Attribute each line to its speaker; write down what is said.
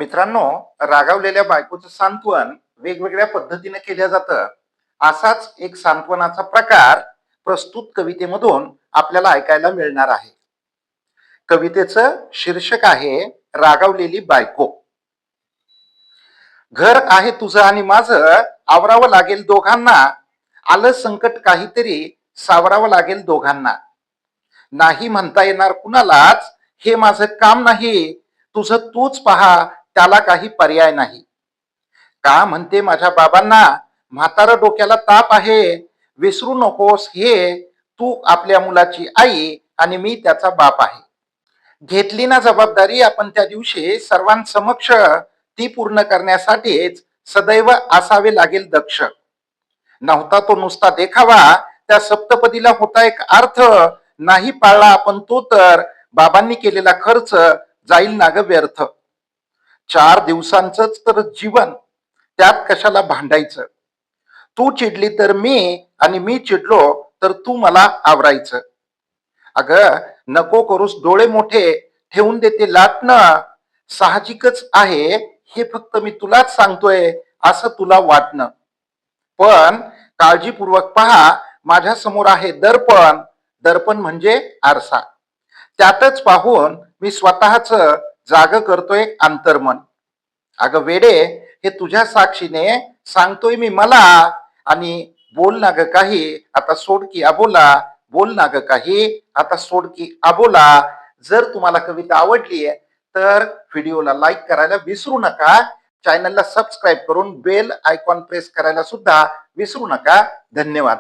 Speaker 1: मित्रांनो, रागावलेल्या बायकोचं सांत्वन वेगवेगळ्या पद्धतीने केलं जातं. असाच एक सांत्वनाचा प्रकार प्रस्तुत कवितेमधून आपल्याला ऐकायला मिळणार आहे. कवितेचं शीर्षक आहे रागावलेली बायको. घर आहे तुझं आणि माझं, आवरावं लागेल दोघांना. आलं संकट काहीतरी, सावरावं लागेल दोघांना. नाही म्हणता येणार कुणालाच, हे माझं काम नाही. तुझं तूच पहा, त्याला काही पर्याय नाही. का म्हणते माझ्या बाबांना, म्हातारं डोक्याला ताप आहे. विसरू नकोस हे, तू आपल्या मुलाची आई आणि मी त्याचा बाप आहे. घेतली ना जबाबदारी आपण त्या दिवशी सर्वांसमक्ष, ती पूर्ण करण्यासाठीच सदैव असावे लागेल दक्ष. नव्हता तो नुसता देखावा, त्या सप्तपदीला होता एक अर्थ. नाही पाळला आपण तो तर, बाबांनी केलेला खर्च जाईल ना ग व्यर्थ. 4 दिवसांच तर जीवन, त्यात कशाला भांडायचं. तू चिडली तर मी, आणि मी चिडलो तर तू मला आवरायचं. अगं नको करूस डोळे मोठे, ठेवून देते लाटणं. साहजिकच आहे हे, फक्त मी तुलाच सांगतोय असं तुला वाटणं. पण काळजीपूर्वक पहा, माझ्या समोर आहे दर्पण. दर्पण म्हणजे आरसा. त्यातच पाहून मी स्वतःच जाग करतोय अंतर्मन. अगं वेडे, हे तुझ्या साक्षीने सांगतोय मी मला. आणि बोल ना ग काही, आता सोड की अबोला. बोल ना ग काही, आता सोड की अबोला. जर तुम्हाला कविता आवडली तर व्हिडिओला लाईक करायला विसरू नका. चॅनलला सबस्क्राईब करून बेल आयकॉन प्रेस करायला सुद्धा विसरू नका. धन्यवाद.